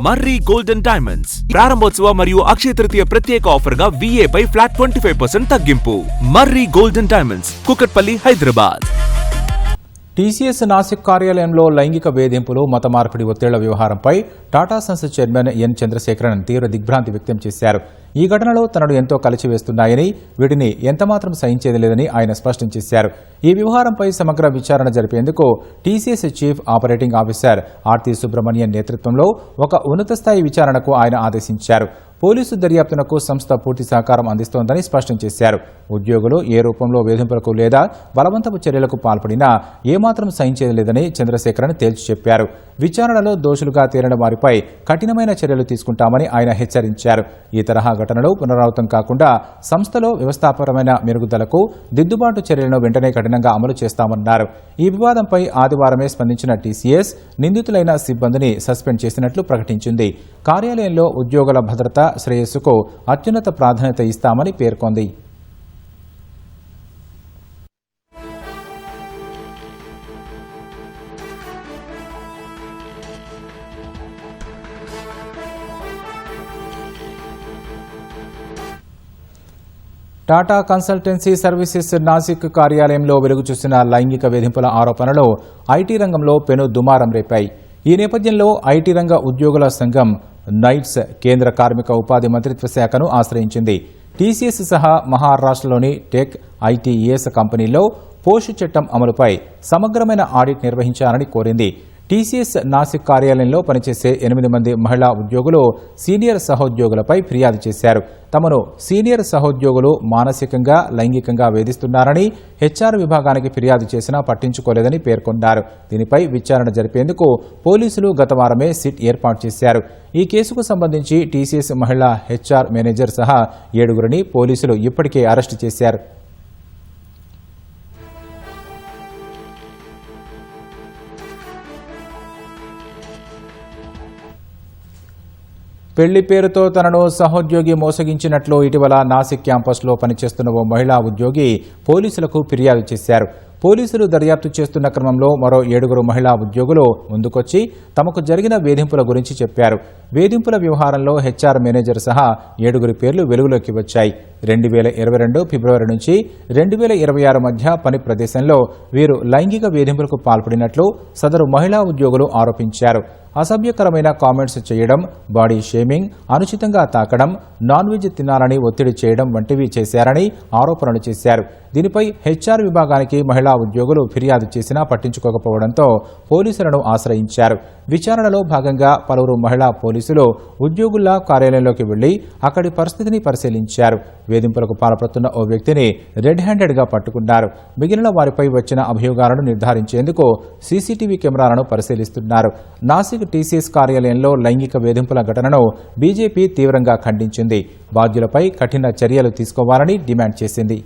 మర్రి golden diamonds ప్రారంభోత్సవ మరియు అక్షయ తృతీయ ప్రత్యేక ఆఫర్ గా VA పై ఫ్లాట్ 25% తగ్గింపు. Marri golden diamonds, Kukatpally, Hyderabad. TCS Nashik కార్యాలయంలో లైంగిక వేధింపులు, మత మార్పిడి ఒత్తిళ్ల వ్యవహారంపై Tata Sons chairman N Chandrasekaran తీవ్ర దిగ్భ్రాంతి వ్యక్తం చేశారు. ఈ ఘటనలో తనను ఎంతో కలిచివేస్తున్నాయని, వీటిని ఎంతమాత్రం సహించేది లేదని ఆయన స్పష్టం చేశారు. ఈ వ్యవహారంపై సమగ్ర విచారణ జరిపేందుకు TCS chief operating officer Aarti Subrahmanyan నేతృత్వంలో ఒక ఉన్నత స్థాయి విచారణకు ఆయన ఆదేశించారు. పోలీసు దర్యాప్తునకు సంస్థ పూర్తి సహకారం అందిస్తోందని స్పష్టం చేశారు. ఉద్యోగులు ఏ రూపంలో వేధింపులకు లేదా బలవంతపు చర్యలకు పాల్పడినా ఏమాత్రం సహించేది లేదని చంద్రశేఖరన్ తేల్చి చెప్పారు. విచారణలో దోషులుగా తేలిన వారిపై కఠినమైన చర్యలు తీసుకుంటామని ఆయన హెచ్చరించారు. ఈ తరహా ఘటనలు పునరావృతం కాకుండా సంస్థలో వ్యవస్థాపరమైన మెరుగుదలకు దిద్దుబాటు చర్యలను వెంటనే కఠినంగా అమలు చేస్తామన్నారు. ఈ వివాదంపై ఆదివారమే స్పందించిన టీసీఎస్ నిందితులైన సిబ్బందిని సస్పెండ్ చేసినట్లు ప్రకటించింది. కార్యాలయంలో ఉద్యోగుల భద్రత, శ్రేయస్సుకు అత్యున్నత ప్రాధాన్యత ఇస్తామని పేర్కొంది. టాటా కన్సల్టెన్సీ సర్వీసెస్ నాసిక్ కార్యాలయంలో వెలుగు చూసిన లైంగిక వేధింపుల ఆరోపణలు ఐటీ రంగంలో పెను దుమారం రేపాయి. ఈ నేపథ్యంలో ఐటీ రంగ ఉద్యోగుల సంఘం నైట్స్ కేంద్ర కార్మిక ఉపాధి మంత్రిత్వ శాఖను ఆశ్రయించింది. టీసీఎస్ సహా మహారాష్ట్రలోని టెక్, ఐటీఈఎస్ కంపెనీల్లో పోష్ చట్టం అమలుపై సమగ్రమైన ఆడిట్ నిర్వహించాలని కోరింది. టీసీఎస్ నాసిక్ కార్యాలయంలో పనిచేసే 8 మంది మహిళా ఉద్యోగులు సీనియర్ సహోద్యోగులపై ఫిర్యాదు చేశారు. తమను సీనియర్ సహోద్యోగులు మానసికంగా, లైంగికంగా వేధిస్తున్నారని హెచ్ఆర్ విభాగానికి ఫిర్యాదు చేసినా పట్టించుకోలేదని పేర్కొన్నారు. దీనిపై విచారణ జరిపేందుకు పోలీసులు గత వారమే సిట్ ఏర్పాటు చేశారు. ఈ కేసుకు సంబంధించి టీసీఎస్ మహిళా హెచ్ఆర్ మేనేజర్ సహా 7గురిని పోలీసులు ఇప్పటికే అరెస్టు చేశారు. పెళ్లి పేరుతో తనను సహోద్యోగి మోసగించినట్లు ఇటీవల నాసిక్ క్యాంపస్లో పనిచేస్తున్న ఓ మహిళా ఉద్యోగి పోలీసులకు ఫిర్యాదు చేశారు. పోలీసులు దర్యాప్తు చేస్తున్న క్రమంలో మరో 7గురు మహిళా ఉద్యోగులు ముందుకొచ్చి తమకు జరిగిన వేధింపుల గురించి చెప్పారు. వేధింపుల వ్యవహారంలో హెచ్ఆర్ మేనేజర్ సహా 7గురి పేర్లు వెలుగులోకి వచ్చాయి. 2022 ఫిబ్రవరి నుంచి 2026 మధ్య పని ప్రదేశంలో వీరు లైంగిక వేధింపులకు పాల్పడినట్లు సదరు మహిళా ఉద్యోగులు ఆరోపించారు. అసభ్యకరమైన కామెంట్స్ చేయడం, బాడీ షేమింగ్, అనుచితంగా తాకడం, నాన్ వెజ్ తినాలని ఒత్తిడి చేయడం వంటివి చేశారని ఆరోపణలు చేశారు. దీనిపై హెచ్ఆర్ విభాగానికి మహిళా ఉద్యోగులు ఫిర్యాదు చేసినా పట్టించుకోకపోవడంతో పోలీసులను ఆశ్రయించారు. విచారణలో భాగంగా పలువురు మహిళా పోలీసులు ఉద్యోగుల కార్యాలయంలోకి వెళ్లి అక్కడి పరిస్థితిని పరిశీలించారు. వేధింపులకు పాల్పడుతున్న ఓ వ్యక్తిని రెడ్ హ్యాండెడ్గా పట్టుకున్నారు. మిగిలిన వారిపై వచ్చిన అభియోగాలను నిర్ధారించేందుకు సీసీటీవీ కెమెరాలను పరిశీలిస్తున్నారు. నాసిక్ టీసీఎస్ కార్యాలయంలో లైంగిక వేధింపుల ఘటనను బీజేపీ తీవ్రంగా ఖండించింది. బాధ్యులపై కఠిన చర్యలు తీసుకోవాలని డిమాండ్ చేసింది.